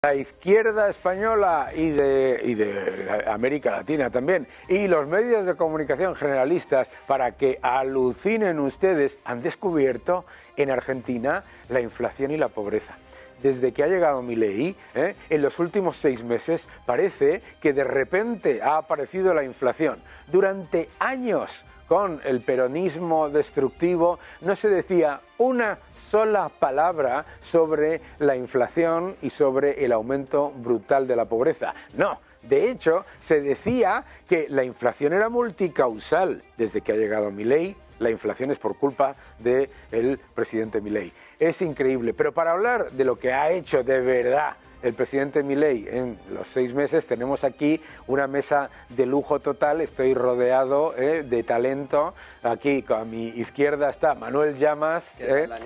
La izquierda española y de América Latina también, y los medios de comunicación generalistas, para que alucinen ustedes, han descubierto en Argentina la inflación y la pobreza. Desde que ha llegado Milei, en los últimos 6 meses, parece que de repente ha aparecido la inflación. Durante años, con el peronismo destructivo, no se decía una sola palabra sobre la inflación y sobre el aumento brutal de la pobreza. No, de hecho, se decía que la inflación era multicausal. Desde que ha llegado Milei, la inflación es por culpa del presidente Milei. Es increíble, pero para hablar de lo que ha hecho de verdad el presidente Milei en los 6 meses, tenemos aquí una mesa de lujo total. Estoy rodeado de talento. Aquí a mi izquierda está Manuel Llamas,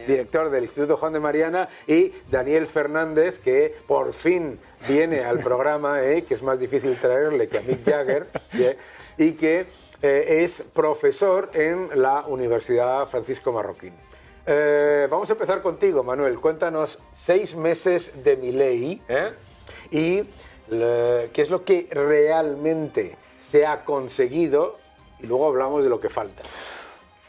director del Instituto Juan de Mariana, y Daniel Fernández, que por fin viene al programa, que es más difícil traerle que a Mick Jagger, y que es profesor en la Universidad Francisco Marroquín. Vamos a empezar contigo, Manuel. Cuéntanos 6 meses de Milei y qué es lo que realmente se ha conseguido, y luego hablamos de lo que falta.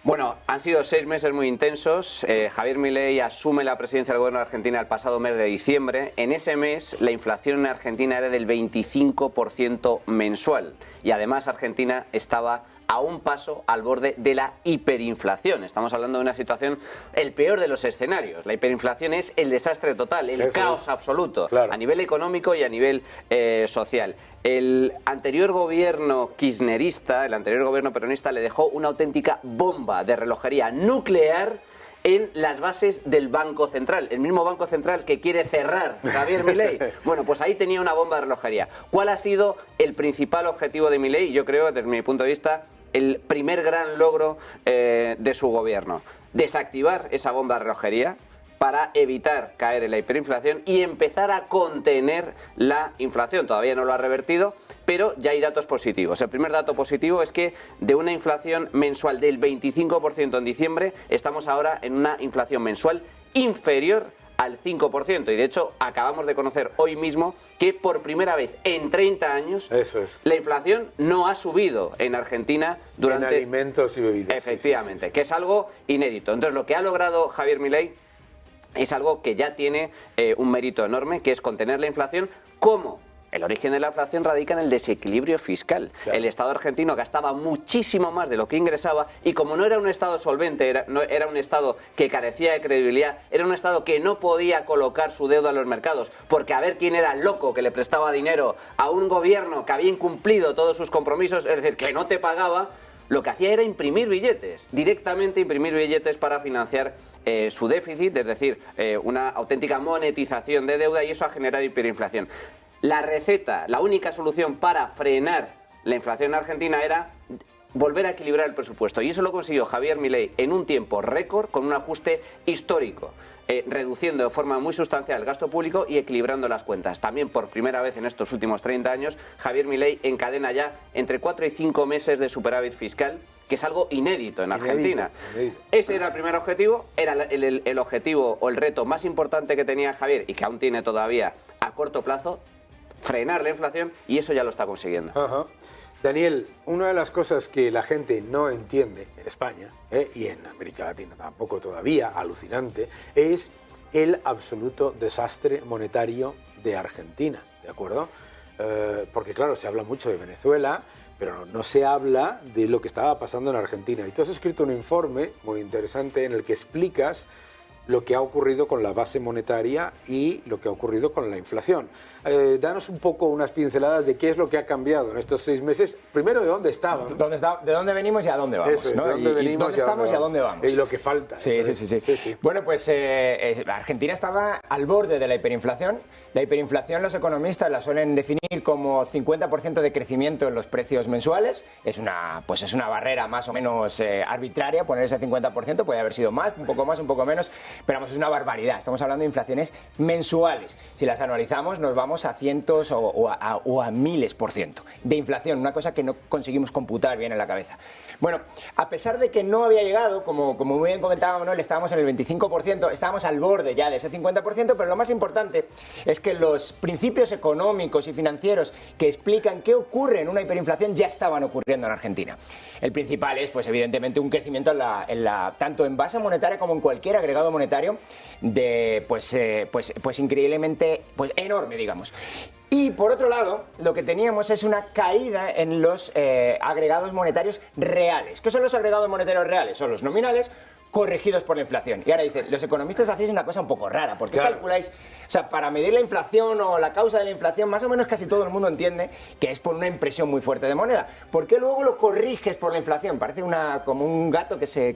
Bueno, han sido 6 meses muy intensos. Javier Milei asume la presidencia del gobierno de Argentina el pasado mes de diciembre. En ese mes la inflación en Argentina era del 25% mensual y además Argentina estaba a un paso al borde de la hiperinflación. Estamos hablando de una situación, el peor de los escenarios. La hiperinflación es el desastre total, el caos absoluto, claro, a nivel económico y a nivel social. El anterior gobierno kirchnerista, el anterior gobierno peronista, le dejó una auténtica bomba de relojería nuclear en las bases del Banco Central, el mismo Banco Central que quiere cerrar Javier Milei. Bueno, pues ahí tenía una bomba de relojería. ¿Cuál ha sido el principal objetivo de Milei? Yo creo, desde mi punto de vista, el primer gran logro de su gobierno: desactivar esa bomba de relojería para evitar caer en la hiperinflación y empezar a contener la inflación. Todavía no lo ha revertido, pero ya hay datos positivos. El primer dato positivo es que de una inflación mensual del 25% en diciembre, estamos ahora en una inflación mensual inferior al 5%, y de hecho acabamos de conocer hoy mismo que por primera vez en 30 años la inflación no ha subido en Argentina durante... En alimentos y bebidas. Efectivamente, que es algo inédito. Entonces lo que ha logrado Javier Milei es algo que ya tiene un mérito enorme, que es contener la inflación. ¿Cómo? El origen de la inflación radica en el desequilibrio fiscal. Claro. El Estado argentino gastaba muchísimo más de lo que ingresaba y como no era un Estado solvente, era un Estado que carecía de credibilidad, era un Estado que no podía colocar su deuda en los mercados, porque a ver quién era el loco que le prestaba dinero a un gobierno que había incumplido todos sus compromisos, es decir, que no te pagaba, lo que hacía era imprimir billetes, directamente imprimir billetes para financiar su déficit, es decir, una auténtica monetización de deuda, y eso ha generado hiperinflación. La receta, la única solución para frenar la inflación en Argentina era volver a equilibrar el presupuesto. Y eso lo consiguió Javier Milei en un tiempo récord, con un ajuste histórico, reduciendo de forma muy sustancial el gasto público y equilibrando las cuentas. También por primera vez en estos últimos 30 años, Javier Milei encadena ya entre 4 y 5 meses de superávit fiscal, que es algo inédito en Argentina. Inédito. Ese era el primer objetivo, era el objetivo o el reto más importante que tenía Javier y que aún tiene todavía a corto plazo: frenar la inflación, y eso ya lo está consiguiendo. Ajá. Daniel, una de las cosas que la gente no entiende en España, y en América Latina tampoco todavía, alucinante, es el absoluto desastre monetario de Argentina, ¿de acuerdo? Porque claro, se habla mucho de Venezuela, pero no se habla de lo que estaba pasando en Argentina. Y tú has escrito un informe muy interesante en el que explicas lo que ha ocurrido con la base monetaria y lo que ha ocurrido con la inflación. Danos un poco unas pinceladas de qué es lo que ha cambiado en estos 6 meses. Primero, ¿de dónde estaban? ¿De dónde venimos y a dónde vamos? Eso, ¿no? ¿dónde estamos y a dónde vamos? Y lo que falta. Sí. Bueno, pues Argentina estaba al borde de la hiperinflación. La hiperinflación los economistas la suelen definir como 50% de crecimiento en los precios mensuales. Es una barrera más o menos arbitraria, poner ese 50%, puede haber sido más, un poco menos. Pero vamos, es una barbaridad, estamos hablando de inflaciones mensuales. Si las anualizamos nos vamos a cientos o a miles % de inflación, una cosa que no conseguimos computar bien en la cabeza. Bueno, a pesar de que no había llegado, como muy bien comentaba Manuel, estábamos en el 25%, estábamos al borde ya de ese 50%, pero lo más importante es que los principios económicos y financieros que explican qué ocurre en una hiperinflación ya estaban ocurriendo en Argentina. El principal es, pues evidentemente, un crecimiento tanto en base monetaria como en cualquier agregado monetario pues increíblemente enorme, digamos. Y por otro lado, lo que teníamos es una caída en los agregados monetarios reales. ¿Qué son los agregados monetarios reales? Son los nominales corregidos por la inflación. Y ahora dicen, los economistas hacéis una cosa un poco rara, porque calculáis, o sea, para medir la inflación o la causa de la inflación, más o menos casi todo el mundo entiende que es por una impresión muy fuerte de moneda. ¿Por qué luego lo corriges por la inflación? Parece como un gato que se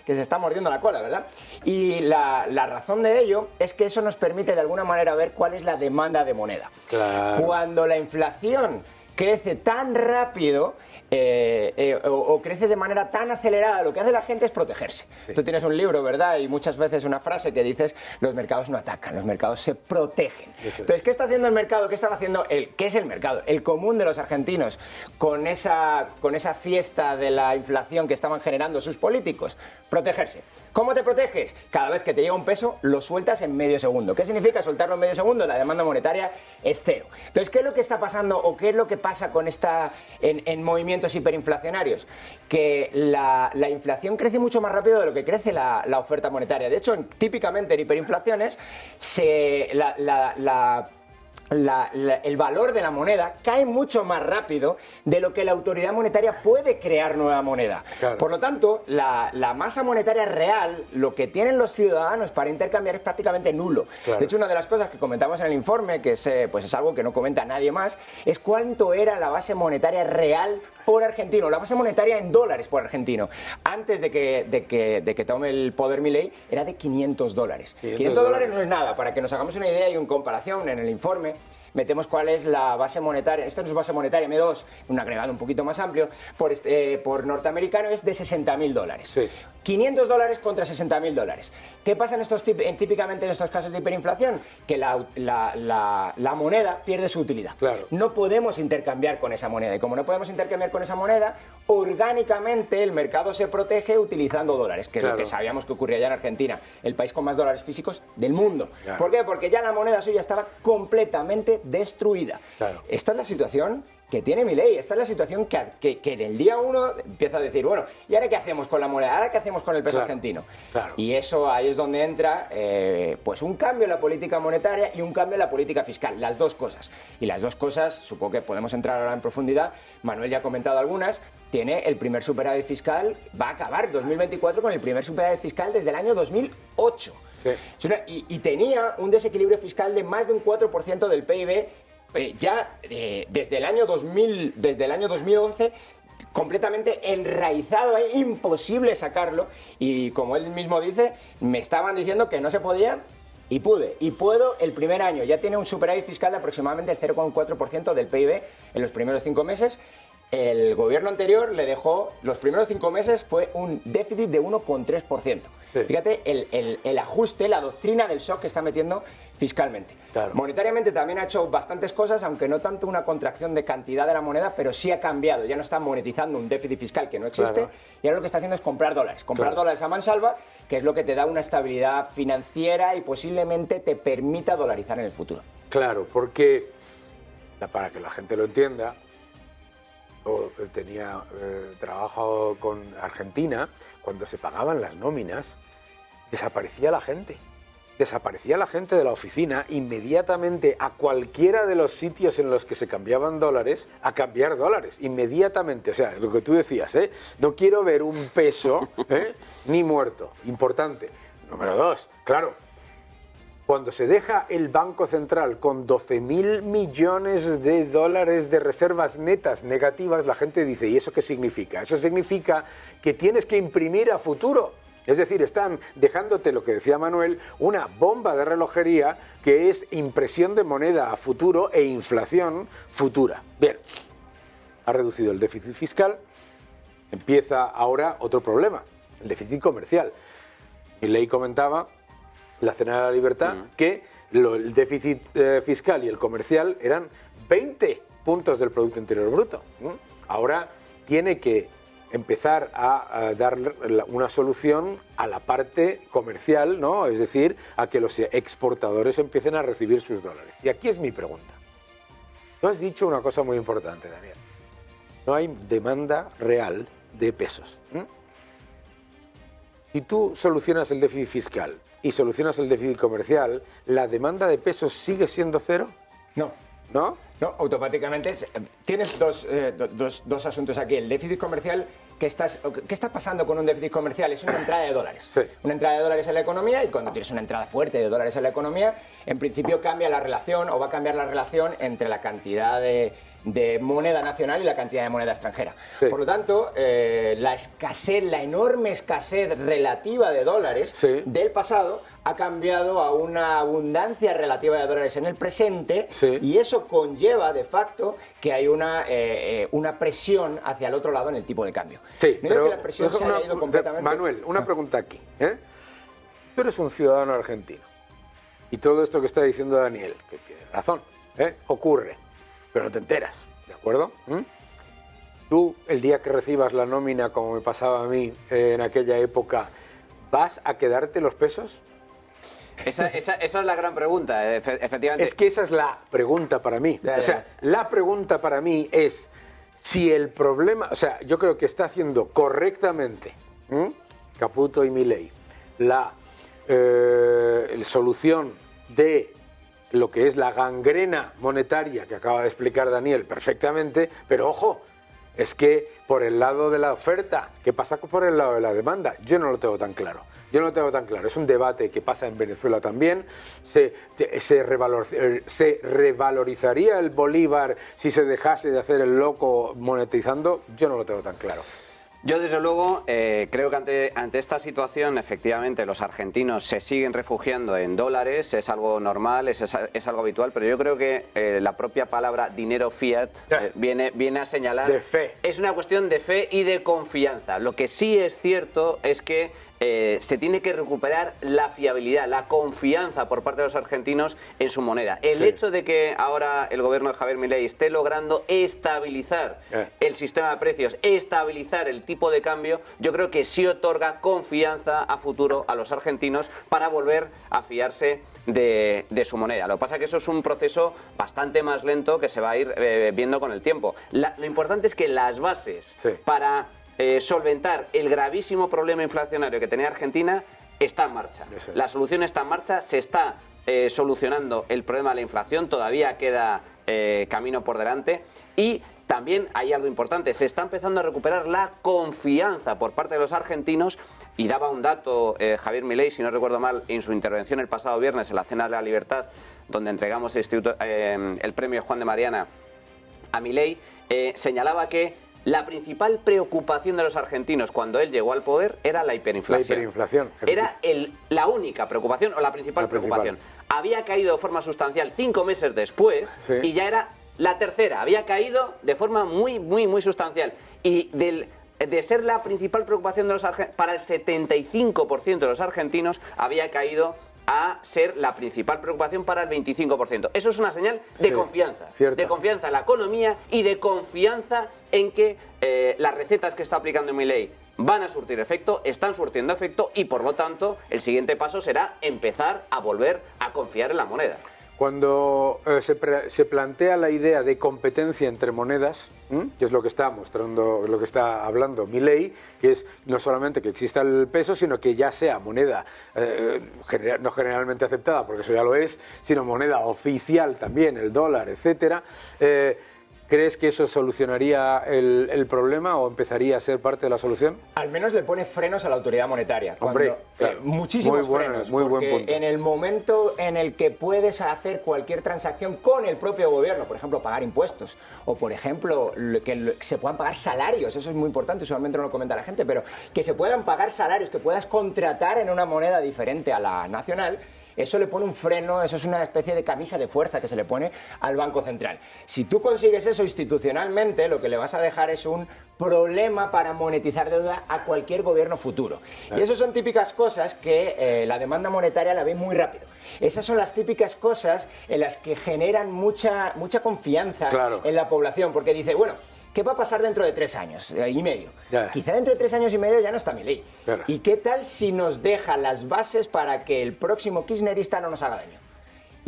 está mordiendo la cola, ¿verdad? Y la razón de ello es que eso nos permite de alguna manera ver cuál es la demanda de moneda. Claro. Cuando la inflación crece tan rápido o crece de manera tan acelerada, lo que hace la gente es protegerse. Sí. Tú tienes un libro, ¿verdad? Y muchas veces una frase que dices, los mercados no atacan, los mercados se protegen. Entonces, ¿qué está haciendo el mercado? ¿Qué estaba haciendo qué es el mercado? El común de los argentinos con esa fiesta de la inflación que estaban generando sus políticos. Protegerse. ¿Cómo te proteges? Cada vez que te llega un peso, lo sueltas en medio segundo. ¿Qué significa soltarlo en medio segundo? La demanda monetaria es cero. Entonces, ¿qué es lo que está pasando o qué es lo que pasa con en movimientos hiperinflacionarios? Que la inflación crece mucho más rápido de lo que crece la oferta monetaria. De hecho, típicamente en hiperinflaciones el valor de la moneda cae mucho más rápido de lo que la autoridad monetaria puede crear nueva moneda. Claro. Por lo tanto, la masa monetaria real, lo que tienen los ciudadanos para intercambiar es prácticamente nulo. Claro. De hecho, una de las cosas que comentamos en el informe, que es algo que no comenta nadie más, es cuánto era la base monetaria real por argentino, la base monetaria en dólares por argentino. Antes de que tome el poder Milei, era de $500. $500 no es nada, para que nos hagamos una idea y una comparación en el informe. Metemos cuál es la base monetaria, esta no es base monetaria, M2, un agregado un poquito más amplio, por norteamericano es de $60.000. Sí. $500 contra $60.000. ¿Qué pasa típicamente en estos casos de hiperinflación? Que la moneda pierde su utilidad. Claro. No podemos intercambiar con esa moneda, y como no podemos intercambiar con esa moneda, orgánicamente el mercado se protege utilizando dólares, que es lo que sabíamos que ocurría ya en Argentina, el país con más dólares físicos del mundo. Claro. ¿Por qué? Porque ya la moneda suya estaba completamente destruida. Claro. Esta es la situación que tiene Milei, esta es la situación que en el día 1 empieza a decir, bueno, ¿y ahora qué hacemos con la moneda? ¿Ahora qué hacemos con el peso argentino? Claro. Y eso ahí es donde entra pues un cambio en la política monetaria y un cambio en la política fiscal, las dos cosas. Y las dos cosas, supongo que podemos entrar ahora en profundidad, Manuel ya ha comentado algunas, tiene el primer superávit fiscal, va a acabar 2024 con el primer superávit fiscal desde el año 2008. Sí. Y tenía un desequilibrio fiscal de más de un 4% del PIB desde el año 2011, completamente enraizado, imposible sacarlo, y como él mismo dice, me estaban diciendo que no se podía y puedo el primer año. Ya tiene un superávit fiscal de aproximadamente el 0,4% del PIB en los primeros 5 meses. El gobierno anterior le dejó, los primeros 5 meses fue un déficit de 1,3%. Sí. Fíjate el ajuste, la doctrina del shock que está metiendo fiscalmente. Claro. Monetariamente también ha hecho bastantes cosas, aunque no tanto una contracción de cantidad de la moneda, pero sí ha cambiado. Ya no está monetizando un déficit fiscal que no existe, claro, y ahora lo que está haciendo es comprar dólares. Comprar dólares a mansalva, que es lo que te da una estabilidad financiera y posiblemente te permita dolarizar en el futuro. Claro, porque, para que la gente lo entienda, tenía trabajo con Argentina, cuando se pagaban las nóminas, desaparecía la gente. Desaparecía la gente de la oficina inmediatamente a cualquiera de los sitios en los que se cambiaban dólares a cambiar dólares, inmediatamente. O sea, lo que tú decías, no quiero ver un peso ni muerto. Importante. Número 2, claro, cuando se deja el Banco Central con 12.000 millones de dólares de reservas netas negativas, la gente dice, ¿y eso qué significa? Eso significa que tienes que imprimir a futuro. Es decir, están dejándote, lo que decía Manuel, una bomba de relojería que es impresión de moneda a futuro e inflación futura. Bien, ha reducido el déficit fiscal, empieza ahora otro problema, el déficit comercial. Milei comentaba la Cena de la Libertad, que el déficit fiscal y el comercial eran 20 puntos del Producto Interior Bruto. Ahora tiene que empezar a dar una solución a la parte comercial, ¿no? Es decir, a que los exportadores empiecen a recibir sus dólares. Y aquí es mi pregunta. Tú has dicho una cosa muy importante, Daniel. No hay demanda real de pesos. Si tú solucionas el déficit fiscal y solucionas el déficit comercial, ¿la demanda de pesos sigue siendo cero? No. ¿No? No, automáticamente tienes dos asuntos aquí. El déficit comercial, ¿qué está pasando con un déficit comercial? Es una entrada de dólares. Sí. Una entrada de dólares en la economía, y cuando tienes una entrada fuerte de dólares en la economía, en principio cambia la relación, o va a cambiar la relación entre la cantidad de moneda nacional y la cantidad de moneda extranjera. Sí. Por lo tanto, la enorme escasez relativa de dólares del pasado ha cambiado a una abundancia relativa de dólares en el presente, y eso conlleva de facto que hay una presión hacia el otro lado en el tipo de cambio. Sí, no pero digo que la presión se haya ido completamente. Manuel, una pregunta aquí. Tú eres un ciudadano argentino y todo esto que está diciendo Daniel, que tiene razón, ocurre, pero no te enteras, ¿de acuerdo? Tú, el día que recibas la nómina, como me pasaba a mí en aquella época, ¿vas a quedarte los pesos? Esa es la gran pregunta, efectivamente. Es que esa es la pregunta para mí. O sea, la pregunta para mí es si el problema... O sea, yo creo que está haciendo correctamente Caputo y Milei la solución de lo que es la gangrena monetaria que acaba de explicar Daniel perfectamente, pero ojo, es que por el lado de la oferta, ¿qué pasa por el lado de la demanda? Yo no lo tengo tan claro. Yo no lo tengo tan claro. Es un debate que pasa en Venezuela también. Se revalorizaría el bolívar si se dejase de hacer el loco monetizando. Yo no lo tengo tan claro. Yo, desde luego, creo que ante esta situación, efectivamente, los argentinos se siguen refugiando en dólares, es algo normal, es algo habitual, pero yo creo que la propia palabra dinero fiat viene a señalar... De fe. Es una cuestión de fe y de confianza. Lo que sí es cierto es que se tiene que recuperar la fiabilidad, la confianza por parte de los argentinos en su moneda. El hecho de que ahora el gobierno de Javier Milei esté logrando estabilizar el sistema de precios, estabilizar el tipo de cambio, yo creo que sí otorga confianza a futuro a los argentinos para volver a fiarse de su moneda. Lo que pasa es que eso es un proceso bastante más lento que se va a ir viendo con el tiempo. Lo importante es que las bases para solventar el gravísimo problema inflacionario que tenía Argentina está en marcha. La solución está en marcha, se está solucionando el problema de la inflación, todavía queda camino por delante, y también hay algo importante, se está empezando a recuperar la confianza por parte de los argentinos, y daba un dato Javier Milei, si no recuerdo mal, en su intervención el pasado viernes en la Cena de la Libertad, donde entregamos el premio Juan de Mariana a Milei, señalaba que la principal preocupación de los argentinos cuando él llegó al poder era la hiperinflación. La hiperinflación. Era la única preocupación o la principal preocupación. Había caído de forma sustancial 5 meses después y ya era la tercera. Había caído de forma muy sustancial. Y de ser la principal preocupación de los para el 75% de los argentinos, había caído a ser la principal preocupación para el 25%. Eso es una señal de confianza. De confianza en la economía y de confianza en que las recetas que está aplicando Milei van a surtir efecto, están surtiendo efecto, y por lo tanto el siguiente paso será empezar a volver a confiar en la moneda. Cuando se plantea la idea de competencia entre monedas, que es lo que está mostrando, lo que está hablando Milei, que es no solamente que exista el peso, sino que ya sea moneda no generalmente aceptada, porque eso ya lo es, sino moneda oficial también, el dólar, etcétera. ¿Crees que eso solucionaría el problema o empezaría a ser parte de la solución? Al menos le pone frenos a la autoridad monetaria. Hombre, claro, muchísimos frenos. Muy buen porque punto. En el momento en el que puedes hacer cualquier transacción con el propio gobierno, por ejemplo, pagar impuestos, o por ejemplo, que se puedan pagar salarios, eso es muy importante, usualmente no lo comenta la gente, pero que se puedan pagar salarios, que puedas contratar en una moneda diferente a la nacional, eso le pone un freno, eso es una especie de camisa de fuerza que se le pone al Banco Central. Si tú consigues eso institucionalmente, lo que le vas a dejar es un problema para monetizar deuda a cualquier gobierno futuro. Y eso son típicas cosas que la demanda monetaria la ve muy rápido. Esas son las típicas cosas en las que generan mucha confianza en la población, porque dice, bueno, ¿qué va a pasar dentro de 3 años y medio? Quizá dentro de 3 años y medio ya no está Milei. ¿Y qué tal si nos deja las bases para que el próximo kirchnerista no nos haga daño?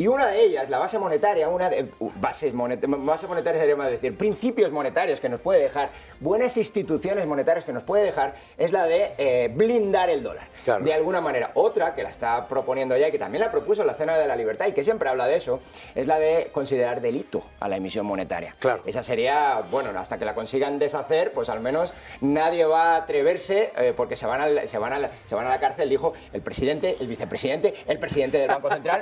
Y una de ellas, la base monetaria, base monetaria sería más decir, principios monetarios que nos puede dejar, buenas instituciones monetarias que nos puede dejar, es la de blindar el dólar. De alguna manera. Otra, que la está proponiendo ya y que también la propuso en la Cena de la Libertad y que siempre habla de eso, es la de considerar delito a la emisión monetaria. Esa sería, bueno, hasta que la consigan deshacer, pues al menos nadie va a atreverse, porque se van a la cárcel, dijo el presidente, el vicepresidente, el presidente del Banco Central.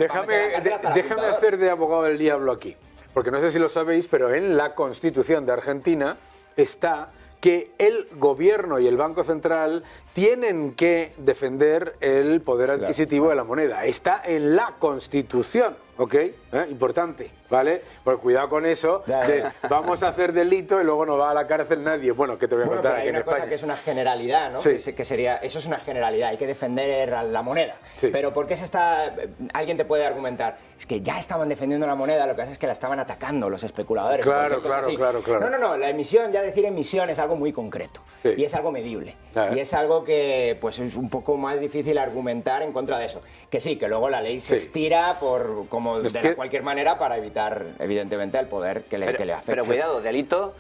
Déjame hacer de abogado del diablo aquí, porque no sé si lo sabéis, pero en la Constitución de Argentina está que el gobierno y el Banco Central tienen que defender el poder adquisitivo de la moneda. Está en la Constitución, ¿ok? Importante, ¿vale? Pues cuidado con eso, vamos a hacer delito y luego no va a la cárcel nadie. Bueno, ¿qué te voy a contar aquí en España? Hay una cosa que es una generalidad, ¿no? Sí. Que sería, eso es una generalidad, hay que defender la moneda. Sí. Pero ¿por qué alguien te puede argumentar? Es que ya estaban defendiendo la moneda, lo que pasa es que la estaban atacando los especuladores. Claro. No, la emisión, ya decir emisión es algo muy concreto. Sí. Y es algo medible. Y es algo que pues es un poco más difícil argumentar en contra de eso. Que sí, que luego la ley se estira de cualquier manera para evitar, evidentemente, el poder que le afecte. Pero cuidado, delito...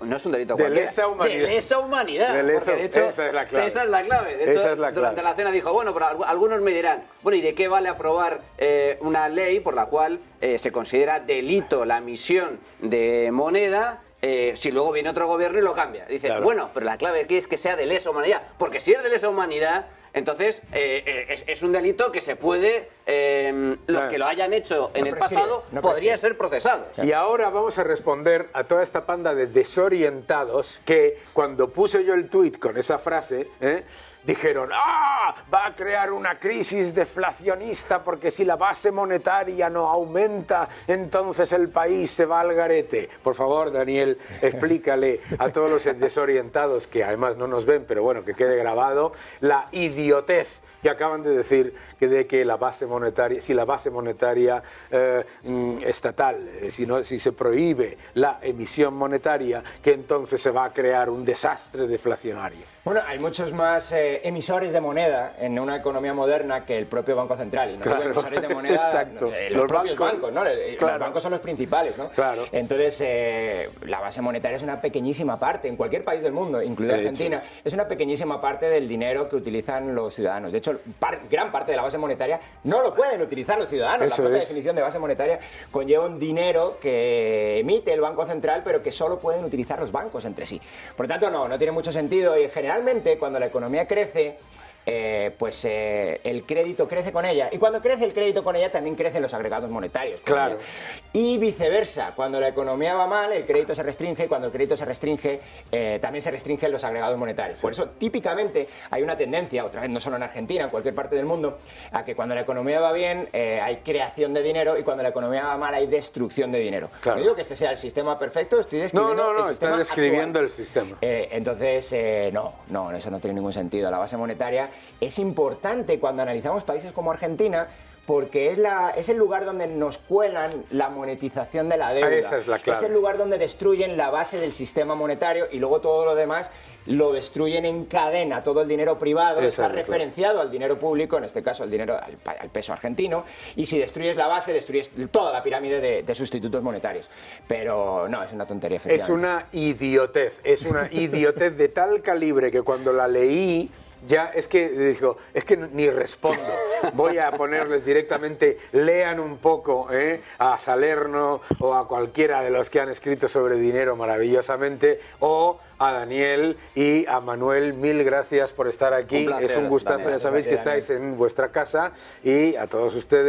no es un delito cualquiera. De lesa humanidad. De hecho, esa es la clave. De hecho, durante la cena dijo, bueno, pero algunos me dirán, bueno, ¿y de qué vale aprobar una ley por la cual se considera delito la emisión de moneda si luego viene otro gobierno y lo cambia? Dice, bueno, pero la clave aquí es que sea de lesa humanidad, porque si es de lesa humanidad, entonces es un delito que se puede, los que lo hayan hecho en el pasado, podría ser procesado. Y ahora vamos a responder a toda esta panda de desorientados que cuando puse yo el tuit con esa frase, dijeron, va a crear una crisis deflacionista porque si la base monetaria no aumenta, entonces el país se va al garete. Por favor, Daniel, explícale a todos los desorientados, que además no nos ven, pero bueno, que quede grabado, la idiotez que acaban de decir de que la base monetaria, si la base monetaria estatal, si se prohíbe la emisión monetaria, que entonces se va a crear un desastre deflacionario. Bueno, hay muchos más emisores de moneda en una economía moderna que el propio Banco Central. Y no digo emisores de moneda, los propios bancos, ¿no? Los bancos son los principales, ¿no? Entonces, la base monetaria es una pequeñísima parte, en cualquier país del mundo, incluida Argentina, es una pequeñísima parte del dinero que utilizan los ciudadanos. De hecho, gran parte de la base monetaria no lo pueden utilizar los ciudadanos. La propia definición de base monetaria conlleva un dinero que emite el Banco Central, pero que solo pueden utilizar los bancos entre sí. Por lo tanto, no tiene mucho sentido y generalmente cuando la economía crece, el crédito crece con ella, y cuando crece el crédito con ella también crecen los agregados monetarios y viceversa. Cuando la economía va mal, el crédito se restringe, y cuando el crédito se restringe también se restringen los agregados monetarios. Por eso típicamente hay una tendencia, otra vez no solo en Argentina, en cualquier parte del mundo, a que cuando la economía va bien hay creación de dinero y cuando la economía va mal hay destrucción de dinero. No digo que este sea el sistema perfecto, estoy describiendo el sistema está describiendo el sistema. Entonces, no, eso no tiene ningún sentido. La base monetaria es importante cuando analizamos países como Argentina, porque es el lugar donde nos cuelan la monetización de la deuda. Esa es la clave. Es el lugar donde destruyen la base del sistema monetario y luego todo lo demás lo destruyen en cadena. Todo el dinero privado está referenciado al dinero público, en este caso al peso argentino, y si destruyes la base, destruyes toda la pirámide de sustitutos monetarios. Pero no, es una tontería. Es una idiotez de tal calibre que cuando la leí, ya es que ni respondo. Voy a ponerles directamente, lean un poco a Salerno o a cualquiera de los que han escrito sobre dinero maravillosamente, o a Daniel y a Manuel. Mil gracias por estar aquí. Es un gustazo, Daniel, ya sabéis que estáis en vuestra casa, y a todos ustedes.